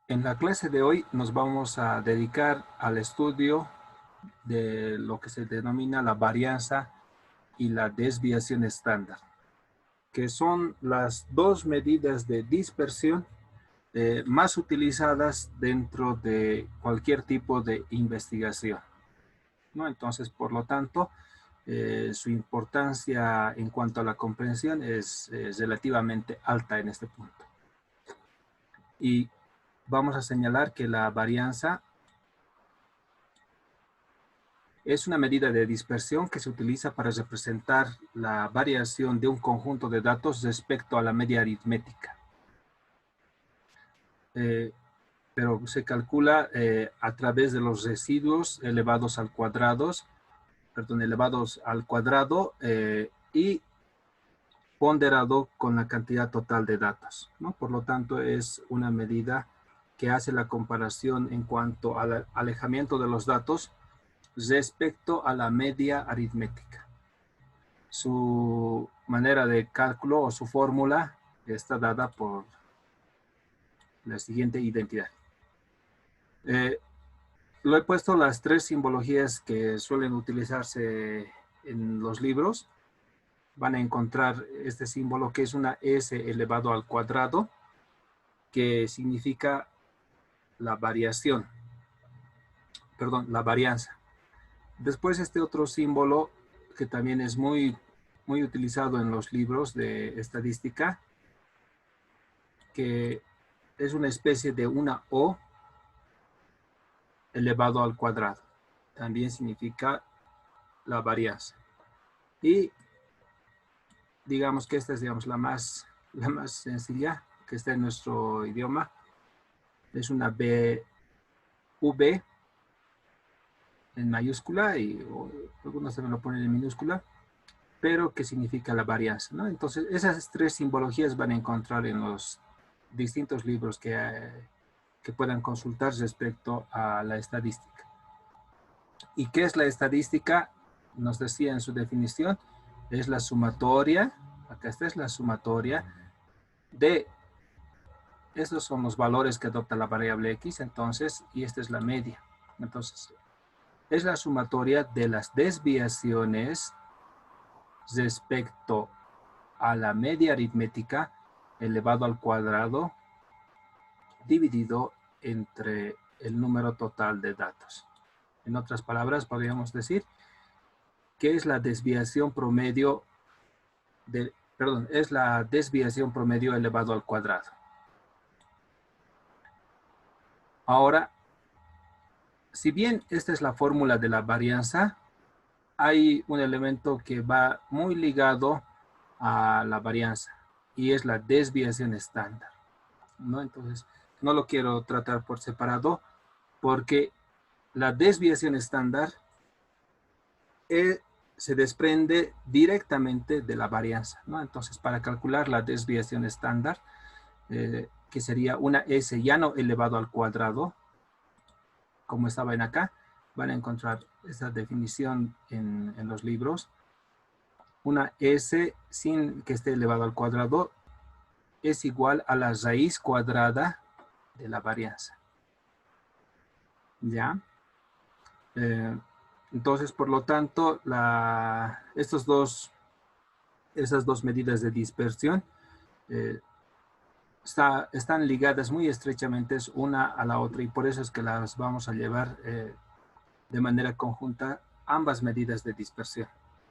En la clase de hoy nos vamos a dedicar al estudio de lo que se denomina la varianza y la desviación estándar, que son las dos medidas de dispersión más utilizadas dentro de cualquier tipo de investigación, ¿no? Entonces, por lo tanto, su importancia en cuanto a la comprensión es relativamente alta en este punto. Y vamos a señalar que la varianza es una medida de dispersión que se utiliza para representar la variación de un conjunto de datos respecto a la media aritmética. Pero se calcula a través de los residuos elevados al cuadrado y ponderado con la cantidad total de datos, ¿no? Por lo tanto, es una medida que hace la comparación en cuanto al alejamiento de los datos respecto a la media aritmética. Su manera de cálculo o su fórmula está dada por la siguiente identidad. Lo he puesto las tres simbologías que suelen utilizarse en los libros. Van a encontrar este símbolo que es una S elevado al cuadrado, que significa la variación, perdón, la varianza. Después este otro símbolo que también es muy utilizado en los libros de estadística, que es una especie de una O elevado al cuadrado. También significa la varianza. Y digamos que esta es la más sencilla que está en nuestro idioma. Es una V en mayúscula y algunos también lo ponen en minúscula, pero que significa la varianza, ¿no? Entonces, esas tres simbologías van a encontrar en los distintos libros que puedan consultar respecto a la estadística. ¿Y qué es la estadística? Nos decía en su definición, es la sumatoria, acá está, es la sumatoria de, estos son los valores que adopta la variable X, entonces, y esta es la media. Entonces, es la sumatoria de las desviaciones respecto a la media aritmética elevado al cuadrado dividido entre el número total de datos. En otras palabras, podríamos decir que es la desviación promedio es la desviación promedio elevado al cuadrado. Ahora, si bien esta es la fórmula de la varianza, hay un elemento que va muy ligado a la varianza y es la desviación estándar, ¿no? Entonces, no lo quiero tratar por separado porque la desviación estándar se desprende directamente de la varianza, ¿no? Entonces, para calcular la desviación estándar, que sería una S ya no elevado al cuadrado, como estaba en acá, van a encontrar esa definición en los libros. Una S sin que esté elevado al cuadrado es igual a la raíz cuadrada de la varianza. ¿Ya? Entonces, por lo tanto, esas dos medidas de dispersión están ligadas muy estrechamente una a la otra y por eso es que las vamos a llevar de manera conjunta ambas medidas de dispersión,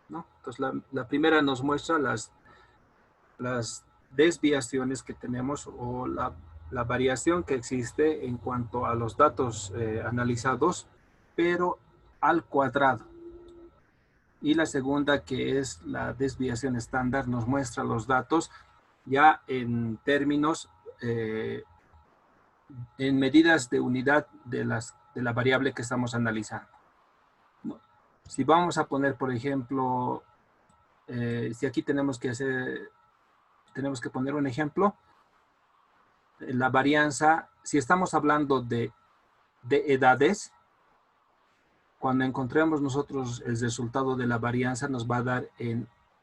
¿no? Entonces, la primera nos muestra las desviaciones que tenemos o la variación que existe en cuanto a los datos analizados, pero al cuadrado. Y la segunda, que es la desviación estándar, nos muestra los datos ya en términos, en medidas de unidad de la variable que estamos analizando. Si vamos a poner, por ejemplo, si aquí tenemos que poner un ejemplo, la varianza, si estamos hablando de edades, cuando encontremos nosotros el resultado de la varianza nos va a dar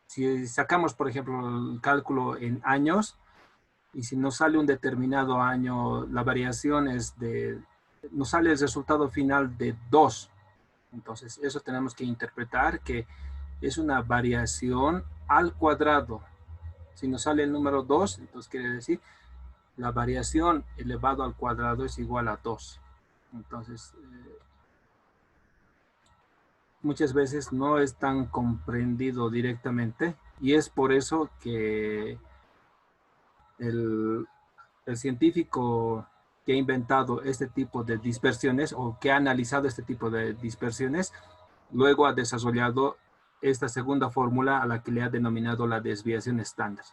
si sacamos, por ejemplo, el cálculo en años, Y si nos sale un determinado año, la variación es nos sale el resultado final de 2. Entonces, eso tenemos que interpretar que es una variación al cuadrado. Si nos sale el número 2, entonces quiere decir la variación elevado al cuadrado es igual a 2. Entonces, muchas veces no es tan comprendido directamente y es por eso que el científico que ha inventado este tipo de dispersiones o que ha analizado este tipo de dispersiones, luego ha desarrollado esta segunda fórmula a la que le ha denominado la desviación estándar.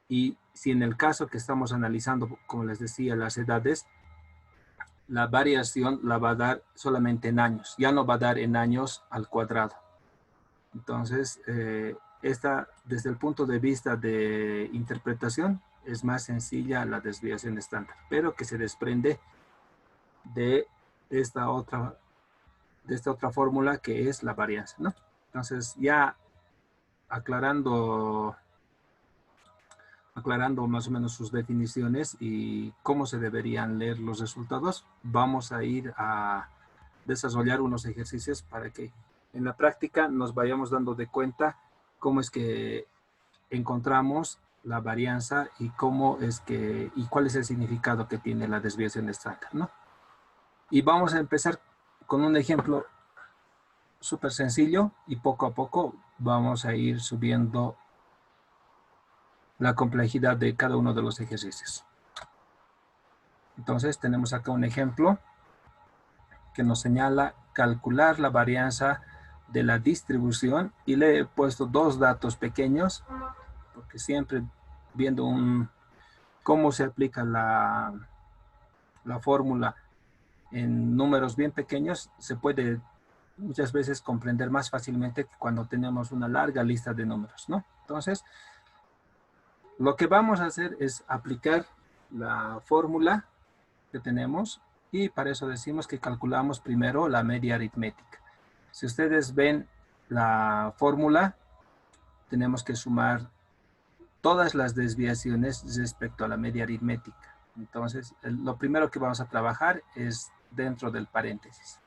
Y si en el caso que estamos analizando, como les decía, las edades, la variación la va a dar solamente en años, ya no va a dar en años al cuadrado. Entonces, esta, desde el punto de vista de interpretación, es más sencilla la desviación estándar, pero que se desprende de esta otra fórmula que es la varianza, ¿no? Entonces, ya aclarando más o menos sus definiciones y cómo se deberían leer los resultados, vamos a ir a desarrollar unos ejercicios para que en la práctica nos vayamos dando de cuenta cómo es que encontramos la varianza y cuál es el significado que tiene la desviación estándar, ¿no? Y vamos a empezar con un ejemplo súper sencillo y poco a poco vamos a ir subiendo la complejidad de cada uno de los ejercicios. Entonces tenemos acá un ejemplo que nos señala calcular la varianza de la distribución y le he puesto dos datos pequeños porque siempre viendo cómo se aplica la fórmula en números bien pequeños se puede muchas veces comprender más fácilmente que cuando tenemos una larga lista de números, ¿no? Entonces, lo que vamos a hacer es aplicar la fórmula que tenemos y para eso decimos que calculamos primero la media aritmética. Si ustedes ven la fórmula, tenemos que sumar todas las desviaciones respecto a la media aritmética. Entonces, lo primero que vamos a trabajar es dentro del paréntesis.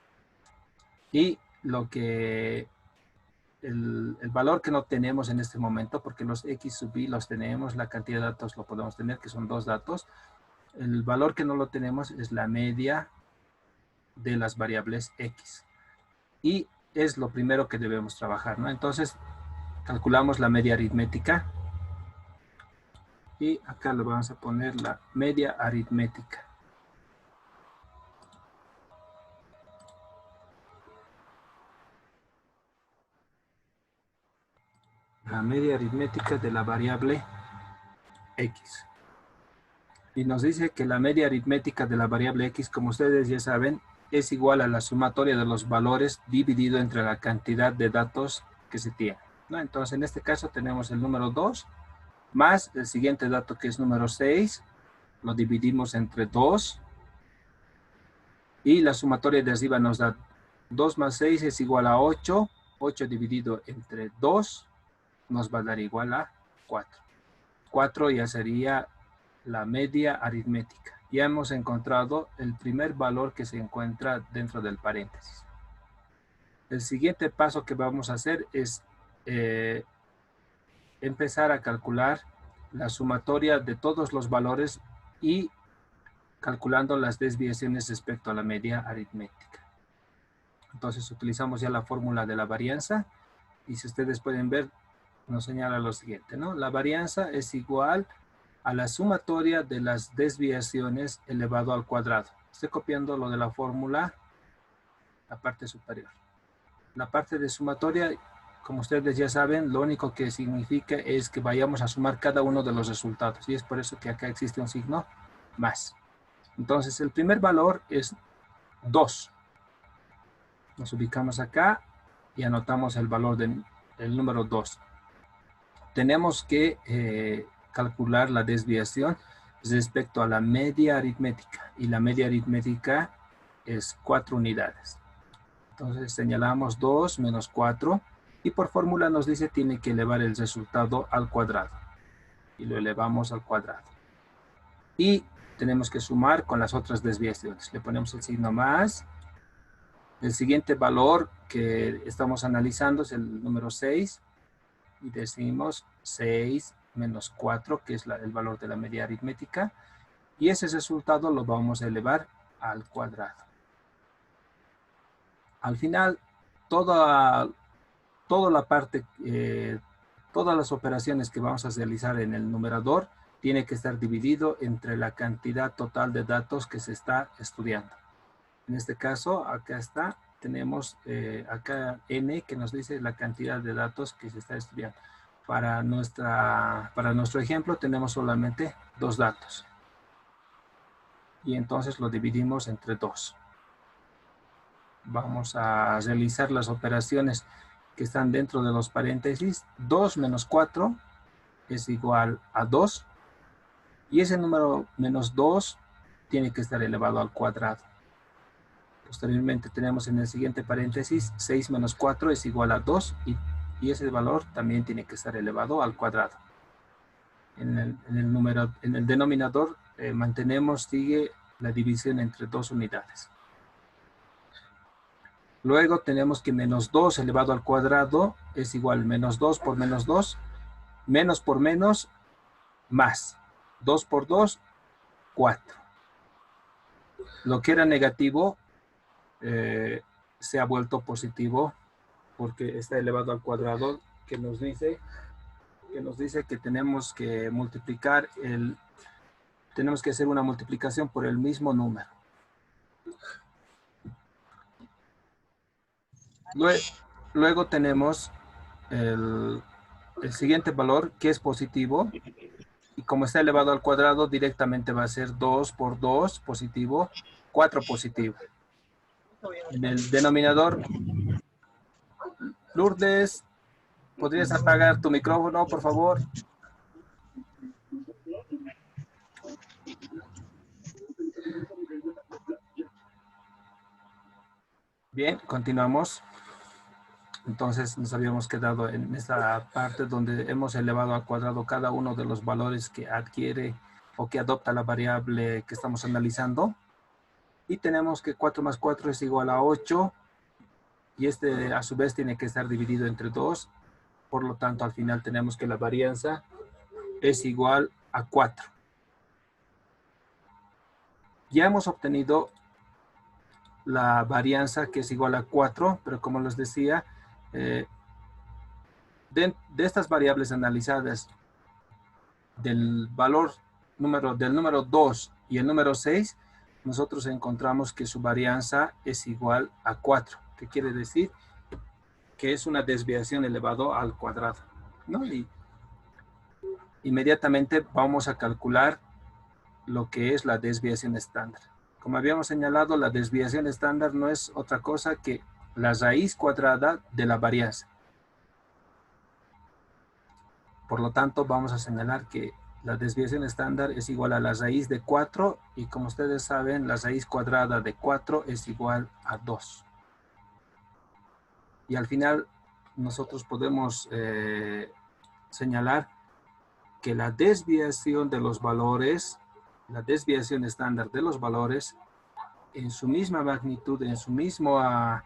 Y el valor que no tenemos en este momento, porque los x sub i los tenemos, la cantidad de datos lo podemos tener, que son dos datos. El valor que no lo tenemos es la media de las variables x. Y es lo primero que debemos trabajar, ¿no? Entonces, calculamos la media aritmética. Y acá le vamos a poner la media aritmética. La media aritmética de la variable x. Y nos dice que la media aritmética de la variable x, como ustedes ya saben, es igual a la sumatoria de los valores dividido entre la cantidad de datos que se tiene, ¿no? Entonces, en este caso tenemos el número 2 más el siguiente dato que es número 6. Lo dividimos entre 2. Y la sumatoria de arriba nos da 2 más 6 es igual a 8. 8 dividido entre 2 nos va a dar igual a 4. 4 ya sería la media aritmética. Ya hemos encontrado el primer valor que se encuentra dentro del paréntesis. El siguiente paso que vamos a hacer es empezar a calcular la sumatoria de todos los valores y calculando las desviaciones respecto a la media aritmética. Entonces utilizamos ya la fórmula de la varianza y si ustedes pueden ver nos señala lo siguiente, ¿no? La varianza es igual a la sumatoria de las desviaciones elevado al cuadrado. Estoy copiando lo de la fórmula, la parte superior. La parte de sumatoria, como ustedes ya saben, lo único que significa es que vayamos a sumar cada uno de los resultados. Y es por eso que acá existe un signo más. Entonces, el primer valor es 2. Nos ubicamos acá y anotamos el valor del número 2. Tenemos que calcular la desviación respecto a la media aritmética. Y la media aritmética es 4 unidades. Entonces señalamos 2 menos 4. Y por fórmula nos dice tiene que elevar el resultado al cuadrado. Y lo elevamos al cuadrado. y tenemos que sumar con las otras desviaciones. Le ponemos el signo más. El siguiente valor que estamos analizando es el número 6 y decimos 6 menos 4, que es el valor de la media aritmética, y ese resultado lo vamos a elevar al cuadrado. Al final, toda la parte, todas las operaciones que vamos a realizar en el numerador tiene que estar dividido entre la cantidad total de datos que se está estudiando. En este caso, acá está, tenemos acá n que nos dice la cantidad de datos que se está estudiando. Para nuestro ejemplo tenemos solamente 2 datos. Y entonces lo dividimos entre 2. Vamos a realizar las operaciones que están dentro de los paréntesis. 2 menos 4 es igual a 2. Y ese número menos 2 tiene que estar elevado al cuadrado. Posteriormente tenemos en el siguiente paréntesis 6 menos 4 es igual a 2 y ese valor también tiene que estar elevado al cuadrado. En el denominador sigue la división entre 2 unidades. Luego tenemos que menos 2 elevado al cuadrado es igual a menos 2 por menos 2, menos por menos, más. 2 por 2, 4. Lo que era negativo se ha vuelto positivo porque está elevado al cuadrado, que nos dice que tenemos que multiplicar tenemos que hacer una multiplicación por el mismo número. Luego tenemos el siguiente valor, que es positivo, y como está elevado al cuadrado, directamente va a ser 2 por 2, positivo, 4 positivo. En el denominador, Lourdes, ¿podrías apagar tu micrófono, por favor? Bien, continuamos. Entonces nos habíamos quedado en esta parte donde hemos elevado al cuadrado cada uno de los valores que adquiere o que adopta la variable que estamos analizando. Y tenemos que 4 más 4 es igual a 8. Y este a su vez tiene que estar dividido entre 2. Por lo tanto, al final tenemos que la varianza es igual a 4. Ya hemos obtenido la varianza que es igual a 4, pero como les decía, de estas variables analizadas, del número 2 y el número 6, nosotros encontramos que su varianza es igual a 4, que quiere decir que es una desviación elevado al cuadrado, ¿no? Y inmediatamente vamos a calcular lo que es la desviación estándar. Como habíamos señalado, la desviación estándar no es otra cosa que la raíz cuadrada de la varianza. Por lo tanto, vamos a señalar que la desviación estándar es igual a la raíz de 4 y como ustedes saben, la raíz cuadrada de 4 es igual a 2. Y al final, nosotros podemos señalar que la desviación de los valores, la desviación estándar de los valores, en su misma magnitud, en su mismo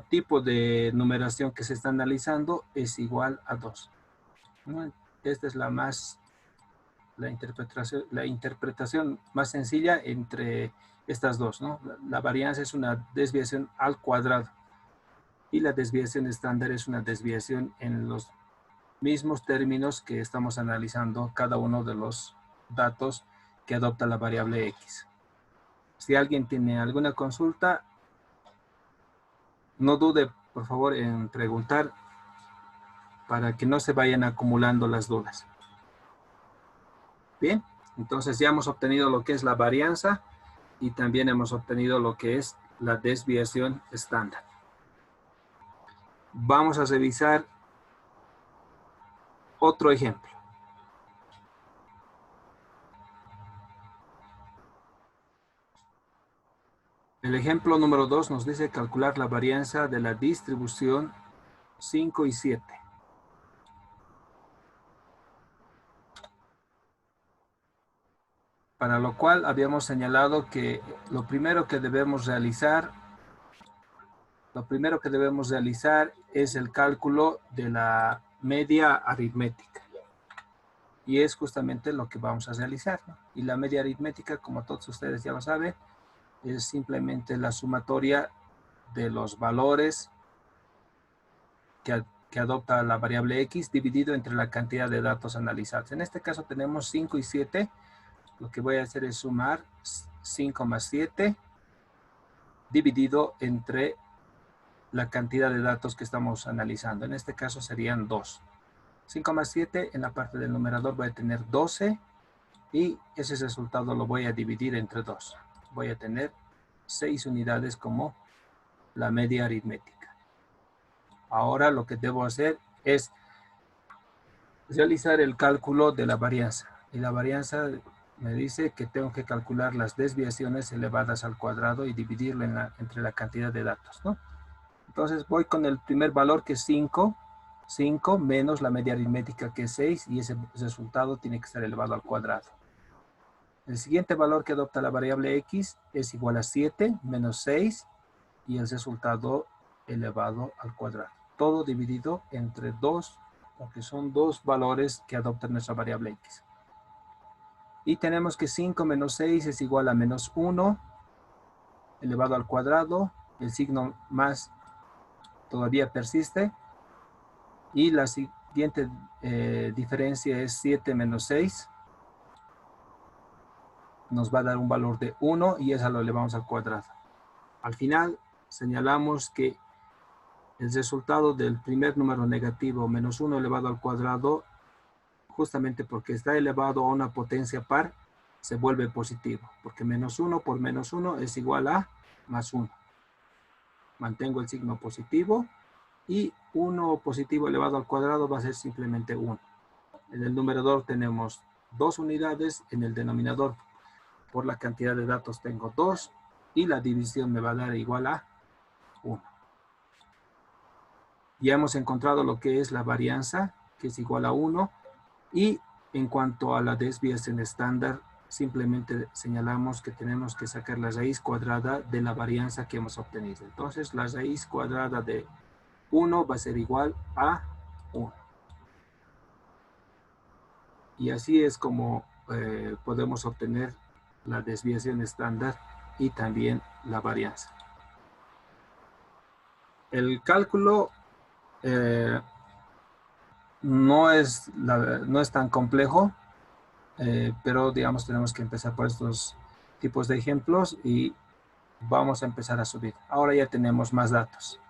tipo de numeración que se está analizando, es igual a 2. ¿No? Esta es la interpretación más sencilla entre estas dos, ¿no? La varianza es una desviación al cuadrado y la desviación estándar es una desviación en los mismos términos que estamos analizando cada uno de los datos que adopta la variable X. Si alguien tiene alguna consulta, no dude, por favor, en preguntar para que no se vayan acumulando las dudas. Bien, entonces ya hemos obtenido lo que es la varianza y también hemos obtenido lo que es la desviación estándar. Vamos a revisar otro ejemplo. El ejemplo número 2 nos dice calcular la varianza de la distribución 5 y 7. para lo cual habíamos señalado que lo primero que debemos realizar es el cálculo de la media aritmética. Y es justamente lo que vamos a realizar, ¿no? Y la media aritmética, como todos ustedes ya lo saben, es simplemente la sumatoria de los valores que adopta la variable X dividido entre la cantidad de datos analizados. En este caso tenemos 5 y 7. Lo que voy a hacer es sumar 5 más 7 dividido entre la cantidad de datos que estamos analizando. En este caso serían 2. 5 más 7, en la parte del numerador voy a tener 12 y ese resultado lo voy a dividir entre 2. Voy a tener 6 unidades como la media aritmética. Ahora lo que debo hacer es realizar el cálculo de la varianza. Y la varianza me dice que tengo que calcular las desviaciones elevadas al cuadrado y dividirlo entre la cantidad de datos, ¿no? Entonces voy con el primer valor que es 5. 5 menos la media aritmética que es 6 y ese resultado tiene que ser elevado al cuadrado. El siguiente valor que adopta la variable X es igual a 7 menos 6 y el resultado elevado al cuadrado. Todo dividido entre 2, porque son 2 valores que adopta nuestra variable X. Y tenemos que 5 menos 6 es igual a menos 1 elevado al cuadrado. El signo más todavía persiste. Y la siguiente diferencia es 7 menos 6. Nos va a dar un valor de 1 y eso lo elevamos al cuadrado. Al final señalamos que el resultado del primer número negativo menos 1 elevado al cuadrado, justamente porque está elevado a una potencia par, se vuelve positivo. Porque menos 1 por menos 1 es igual a más 1. Mantengo el signo positivo. Y 1 positivo elevado al cuadrado va a ser simplemente 1. En el numerador tenemos 2 unidades, en el denominador por la cantidad de datos tengo 2 y la división me va a dar igual a 1. Ya hemos encontrado lo que es la varianza, que es igual a 1, y en cuanto a la desviación estándar, simplemente señalamos que tenemos que sacar la raíz cuadrada de la varianza que hemos obtenido. Entonces la raíz cuadrada de 1 va a ser igual a 1. Y así es como podemos obtener la desviación estándar y también la varianza. El cálculo no es tan complejo, pero digamos tenemos que empezar por estos tipos de ejemplos y vamos a empezar a subir. Ahora ya tenemos más datos.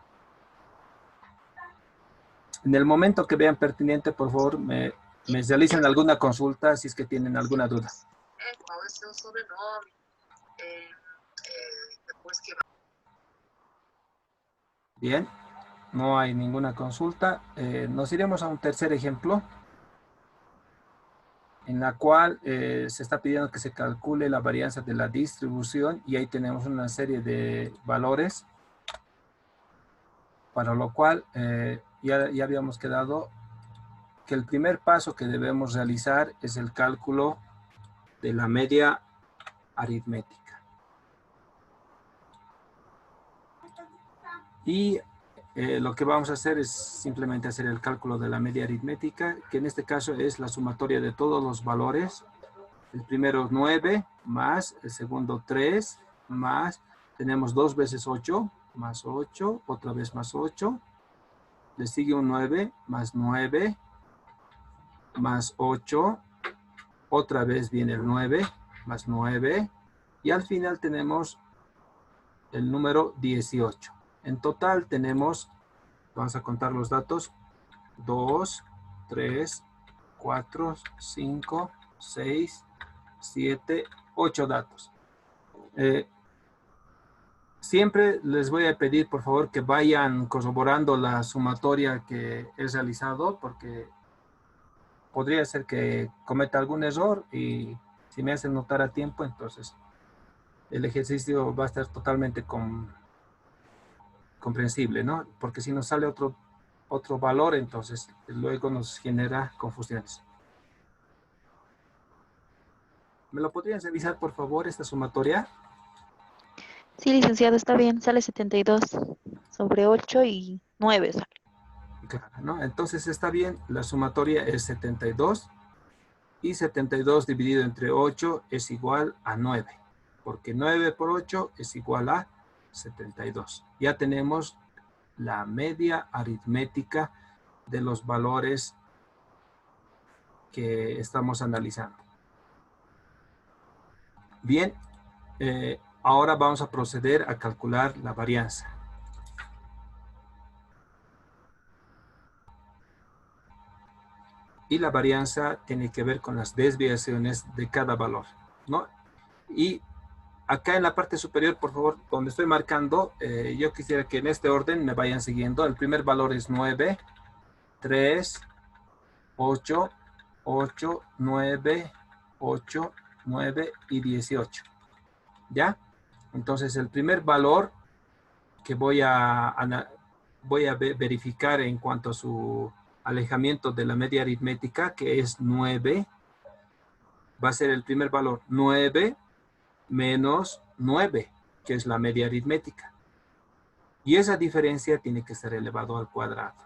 En el momento que vean pertinente, por favor, me realicen alguna consulta si es que tienen alguna duda. Bien, no hay ninguna consulta. Nos iremos a un tercer ejemplo, en la cual se está pidiendo que se calcule la varianza de la distribución y ahí tenemos una serie de valores, para lo cual ya habíamos quedado que el primer paso que debemos realizar es el cálculo de la media aritmética. Y lo que vamos a hacer es simplemente hacer el cálculo de la media aritmética, que en este caso es la sumatoria de todos los valores. El primero 9, más, el segundo 3, más, tenemos 2 veces 8, más 8, otra vez más 8. Le sigue un 9, más 9, más 8, otra vez viene el 9, más 9, y al final tenemos el número 18. En total tenemos, vamos a contar los datos, 2, 3, 4, 5, 6, 7, 8 datos. Siempre les voy a pedir, por favor, que vayan corroborando la sumatoria que he realizado, porque podría ser que cometa algún error y si me hacen notar a tiempo, entonces el ejercicio va a estar totalmente comprensible, ¿no? Porque si nos sale otro valor, entonces luego nos genera confusiones. ¿Me lo podrían revisar, por favor, esta sumatoria? Sí, licenciado, está bien. Sale 72 sobre 8 y 9. Sale. Claro, ¿no? Entonces está bien, la sumatoria es 72 y 72 dividido entre 8 es igual a 9, porque 9 por 8 es igual a 72. Ya tenemos la media aritmética de los valores que estamos analizando. Bien, ahora vamos a proceder a calcular la varianza. Y la varianza tiene que ver con las desviaciones de cada valor, ¿no? Y acá en la parte superior, por favor, donde estoy marcando, yo quisiera que en este orden me vayan siguiendo. El primer valor es 9, 3, 8, 8, 9, 8, 9 y 18. ¿Ya? Entonces, el primer valor que voy a verificar en cuanto a su alejamiento de la media aritmética, que es 9, va a ser el primer valor 9 menos 9, que es la media aritmética. Y esa diferencia tiene que ser elevado al cuadrado.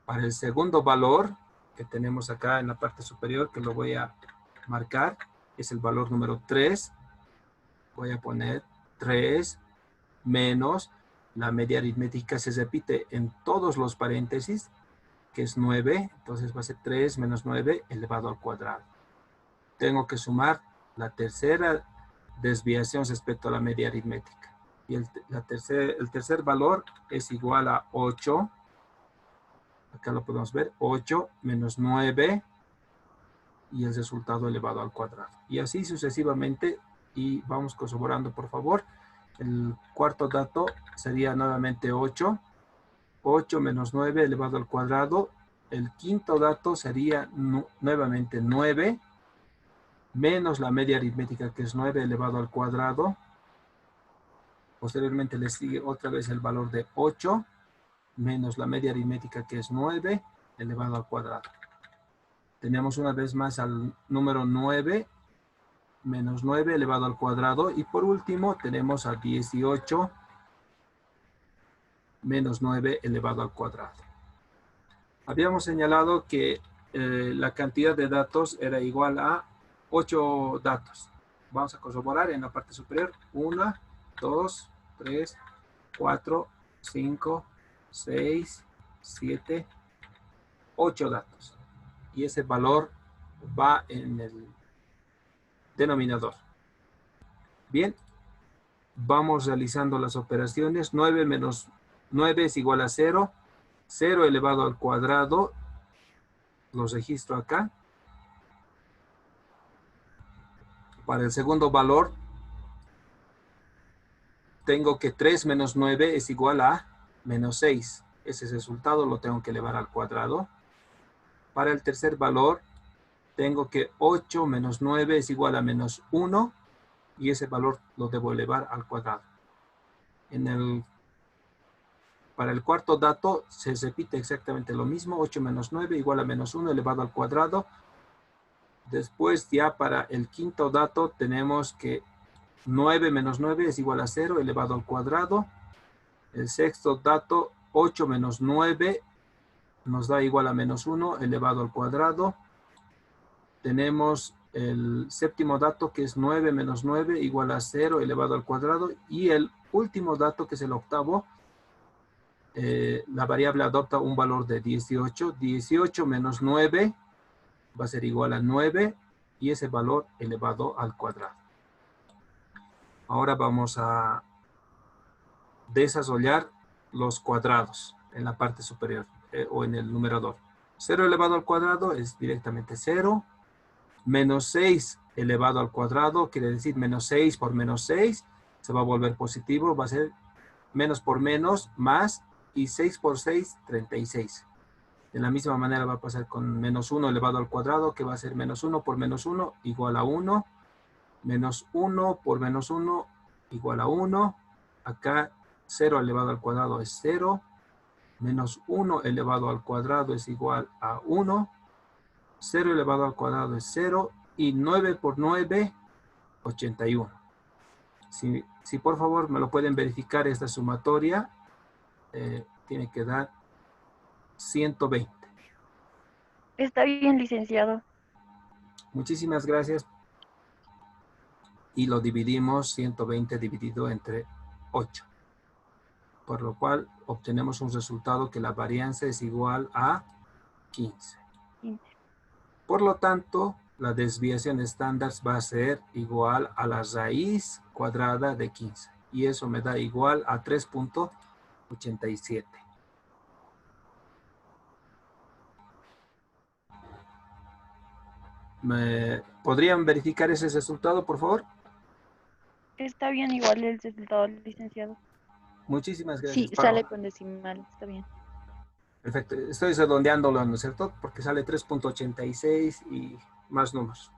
Para el segundo valor que tenemos acá en la parte superior, que lo voy a marcar, es el valor número 3. Voy a poner 3 menos, la media aritmética se repite en todos los paréntesis, que es 9, entonces va a ser 3 menos 9 elevado al cuadrado. Tengo que sumar la tercera desviación respecto a la media aritmética. Y el tercer valor es igual a 8. Acá lo podemos ver, 8 menos 9 y el resultado elevado al cuadrado. Y así sucesivamente, y vamos corroborando, por favor. El cuarto dato sería nuevamente 8. 8 menos 9 elevado al cuadrado. El quinto dato sería nuevamente 9 menos la media aritmética, que es 9 elevado al cuadrado. Posteriormente le sigue otra vez el valor de 8 menos la media aritmética, que es 9 elevado al cuadrado. Tenemos una vez más al número 9 menos 9 elevado al cuadrado. Y por último tenemos a 18 menos 9 elevado al cuadrado. Habíamos señalado que la cantidad de datos era igual a 8 datos. Vamos a corroborar en la parte superior. 1, 2, 3, 4, 5, 6, 7, 8 datos. Y ese valor va en el denominador. Bien, vamos realizando las operaciones. 9 menos 9 es igual a 0. 0 elevado al cuadrado. Los registro acá. Para el segundo valor, tengo que 3 menos 9 es igual a menos 6. Ese resultado lo tengo que elevar al cuadrado. Para el tercer valor, tengo que 8 menos 9 es igual a menos 1. Y ese valor lo debo elevar al cuadrado. Para el cuarto dato, se repite exactamente lo mismo. 8 menos 9 igual a menos 1 elevado al cuadrado. Después, ya para el quinto dato, tenemos que 9 menos 9 es igual a 0 elevado al cuadrado. El sexto dato, 8 menos 9 nos da igual a menos 1 elevado al cuadrado. Tenemos el séptimo dato, que es 9 menos 9 igual a 0 elevado al cuadrado. Y el último dato, que es el octavo, la variable adopta un valor de 18. 18 menos 9 va a ser igual a 9 y ese valor elevado al cuadrado. Ahora vamos a desarrollar los cuadrados en la parte superior o en el numerador. 0 elevado al cuadrado es directamente 0. Menos 6 elevado al cuadrado quiere decir menos 6 por menos 6 se va a volver positivo, va a ser menos por menos más, y 6 por 6, 36. De la misma manera va a pasar con menos 1 elevado al cuadrado, que va a ser menos 1 por menos 1 igual a 1. Menos 1 por menos 1 igual a 1. Acá 0 elevado al cuadrado es 0. Menos 1 elevado al cuadrado es igual a 1. 0 elevado al cuadrado es 0. y 9 por 9, 81. Si por favor me lo pueden verificar esta sumatoria, tiene que dar 120. Está bien, licenciado. Muchísimas gracias. Y lo dividimos 120 dividido entre 8. Por lo cual obtenemos un resultado que la varianza es igual a 15. 15. Por lo tanto, la desviación estándar va a ser igual a la raíz cuadrada de 15. Y eso me da igual a 3.87. ¿Me podrían verificar ese resultado, por favor? Está bien, igual el resultado, licenciado. Muchísimas Sí, gracias. sale con decimal, está bien. Perfecto. Estoy redondeándolo, ¿no es cierto? Porque sale 3.86 y más números.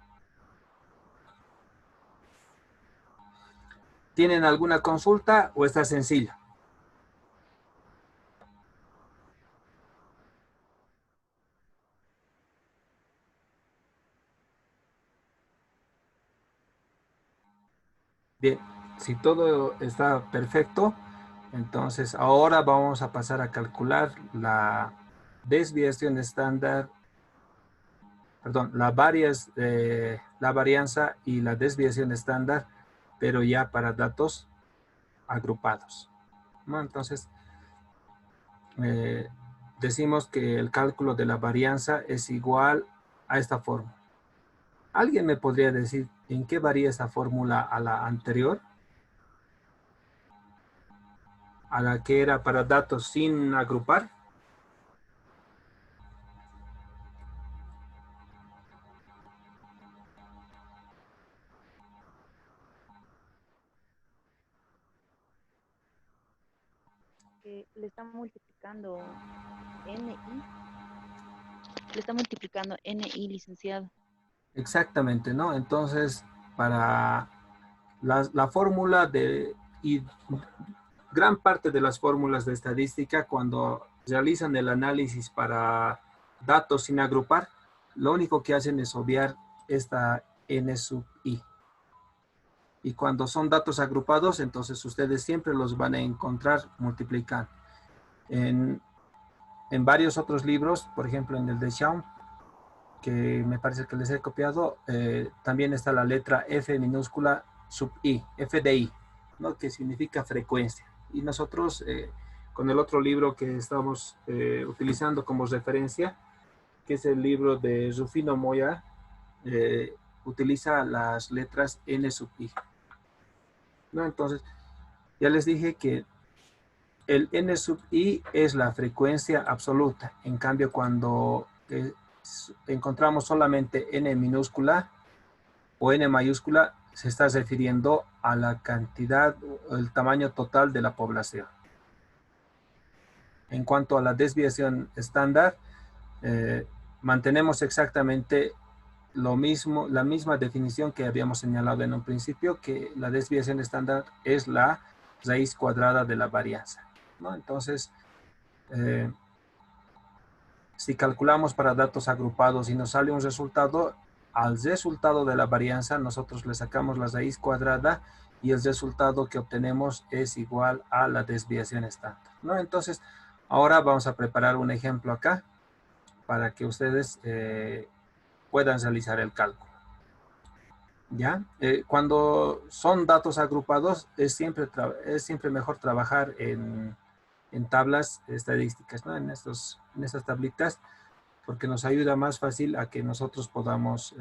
¿Tienen alguna consulta o está sencilla? Bien, si todo está perfecto, entonces ahora vamos a pasar a calcular la desviación estándar, perdón, la varianza y la desviación estándar, pero ya para datos agrupados, ¿no? Entonces, decimos que el cálculo de la varianza es igual a esta fórmula. ¿Alguien me podría decir en qué varía esta fórmula a la anterior? A la que era para datos sin agrupar. Que le está multiplicando NI. Le está multiplicando NI, licenciado. Exactamente, ¿no? Entonces, para la fórmula y gran parte de las fórmulas de estadística, cuando realizan el análisis para datos sin agrupar, lo único que hacen es obviar esta N sub I. Y cuando son datos agrupados, entonces ustedes siempre los van a encontrar multiplicando. En varios otros libros, por ejemplo en el de Schaum, que me parece que les he copiado, también está la letra F minúscula sub I, F de I, ¿no? Que significa frecuencia. Y nosotros, con el otro libro que estamos utilizando como referencia, que es el libro de Rufino Moya, utiliza las letras N sub I, ¿no? Entonces, ya les dije que el N sub I es la frecuencia absoluta. En cambio, cuando encontramos solamente N minúscula o N mayúscula, se está refiriendo a la cantidad, el tamaño total de la población. En cuanto a la desviación estándar, mantenemos exactamente lo mismo, la misma definición que habíamos señalado en un principio, que la desviación estándar es la raíz cuadrada de la varianza, ¿no? Entonces, si calculamos para datos agrupados y nos sale un resultado, al resultado de la varianza nosotros le sacamos la raíz cuadrada y el resultado que obtenemos es igual a la desviación estándar, ¿no? Entonces, ahora vamos a preparar un ejemplo acá para que ustedes puedan realizar el cálculo. ¿Ya? Cuando son datos agrupados es siempre mejor trabajar en tablas estadísticas, ¿no? En estas tablitas, porque nos ayuda más fácil a que nosotros podamos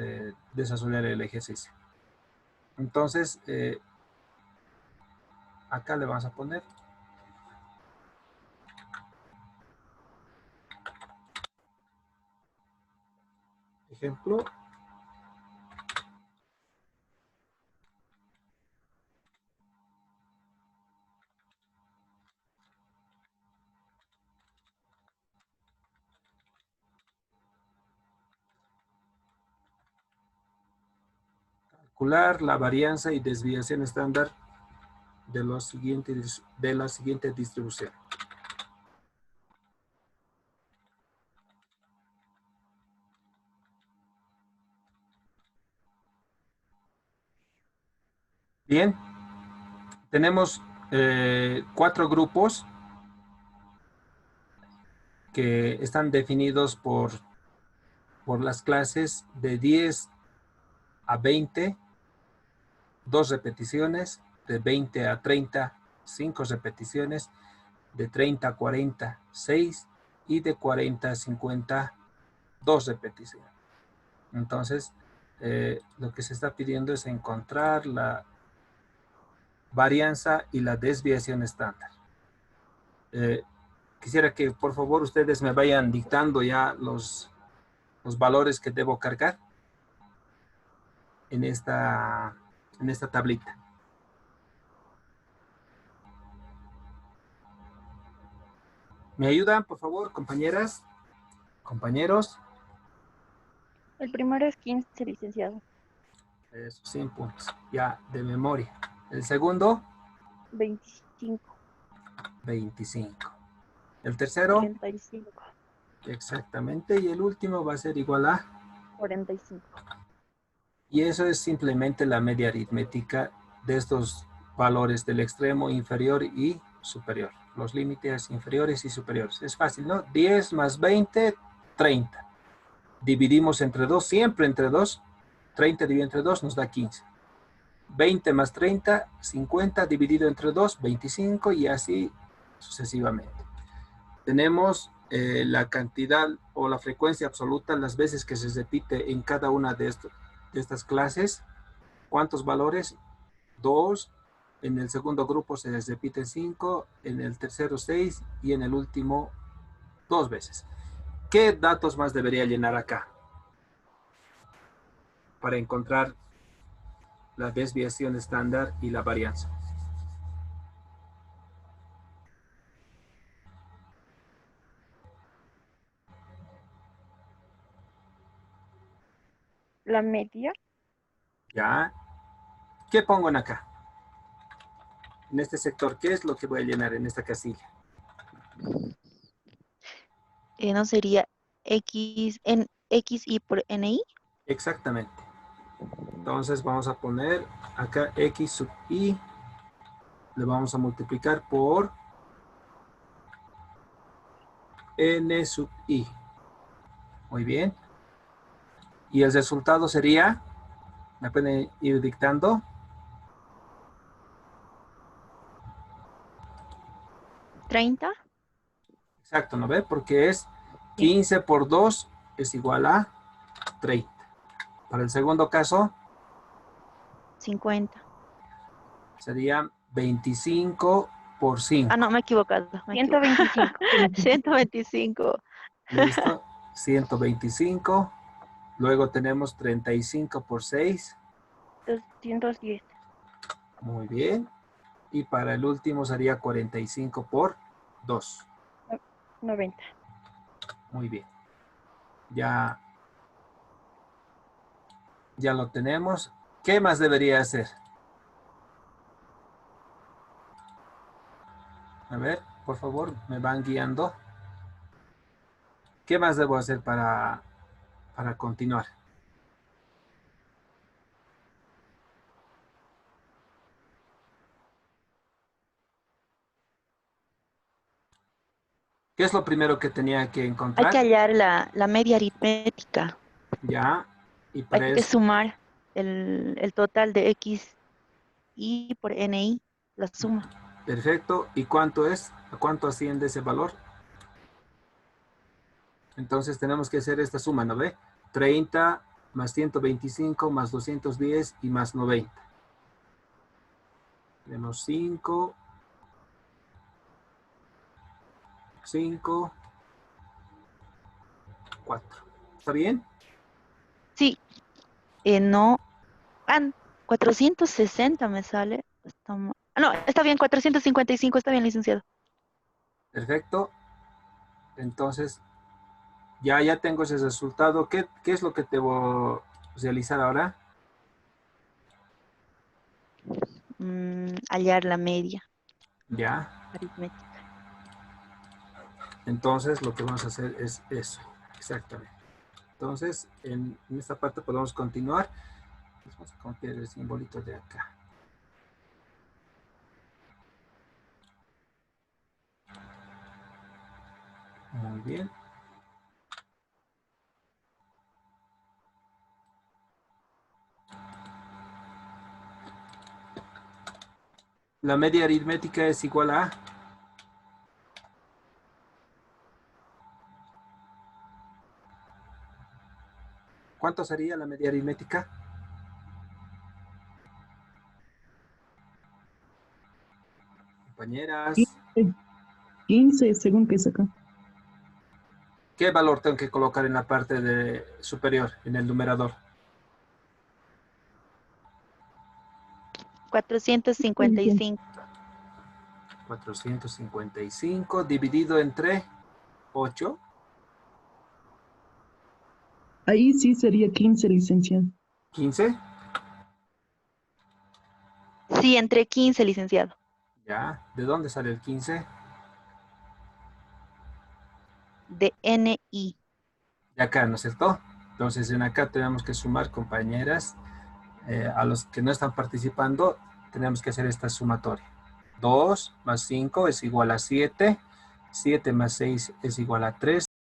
desarrollar el ejercicio. Entonces, acá le vamos a poner ejemplo. Calcular la varianza y desviación estándar de la siguiente distribución. Bien. Tenemos 4 grupos que están definidos por las clases de 10 a 20, 2 repeticiones, de 20 a 30, 5 repeticiones, de 30 a 40, 6 y de 40 a 50, 2 repeticiones. Entonces, lo que se está pidiendo es encontrar la varianza y la desviación estándar. Quisiera que por favor ustedes me vayan dictando ya los valores que debo cargar en esta tablita. ¿Me ayudan, por favor, compañeras, compañeros? El primero es 15, licenciado. Eso, 100 puntos, ya de memoria. El segundo, 25. 25. El tercero, 35. exactamente. Y el último va a ser igual a 45. Y eso es simplemente la media aritmética de estos valores del extremo inferior y superior. Los límites inferiores y superiores. Es fácil, ¿no? 10 más 20, 30. Dividimos entre 2, siempre entre 2. 30 dividido entre 2 nos da 15. 20 más 30, 50 dividido entre 2, 25 y así sucesivamente. Tenemos la cantidad o la frecuencia absoluta, las veces que se repite en cada una de estas clases. ¿Cuántos valores? 2. En el segundo grupo se les repite 5, en el tercero 6 y en el último 2 veces. ¿Qué datos más debería llenar acá para encontrar la desviación estándar y la varianza? La media. ¿Ya? ¿Qué pongo en acá? En este sector, ¿qué es lo que voy a llenar en esta casilla? ¿No sería XI por NI? Exactamente. Entonces vamos a poner acá X sub I, le vamos a multiplicar por N sub I. Muy bien. Y el resultado sería, ¿me pueden ir dictando? 30. Exacto, ¿no ve? Porque es 15 por 2 es igual a 30. Para el segundo caso, 50. sería 25 por 5. Ah, no, me he equivocado. 125. 125. ¿Listo? 125. Luego tenemos 35 por 6. 210. Muy bien. Y para el último sería 45 por 2. 90. Muy bien. Ya lo tenemos. ¿Qué más debería hacer? A ver, por favor, me van guiando. ¿Qué más debo hacer para continuar? ¿Qué es lo primero que tenía que Hay encontrar? que hallar la media aritmética. Ya. Y Hay para que eso, sumar el total de XI por NI, la suma. perfecto. ¿Y cuánto es? ¿A cuánto asciende ese valor? Entonces tenemos que hacer esta suma, ¿no ve? 30 más 125 más 210 y más 90. Tenemos 5, 5, 4. ¿Está bien? Sí, no. 460 me sale. No, está bien, 455, está bien, licenciado. Perfecto. Entonces, ya tengo ese resultado. ¿Qué es lo que debo realizar ahora? Hallar la media Ya. aritmética. Entonces, lo que vamos a hacer es eso. Exactamente. Entonces, en esta parte podemos continuar. Vamos a copiar el simbolito de acá. Muy bien. La media aritmética es igual a... ¿Cuánto sería la media aritmética? Compañeras, 15, 15 según que es acá. ¿qué valor tengo que colocar en la parte de superior, en el numerador? 455. 455 dividido entre 8. Ahí sí sería 15, licenciado. 15. Sí, entre 15, licenciado. Ya. ¿De dónde sale el 15? De NI. De acá, ¿no es cierto? Entonces en acá tenemos que sumar, compañeras. A los que no están participando, tenemos que hacer esta sumatoria. 2 más 5 es igual a 7. 7 más 6 es igual a 3.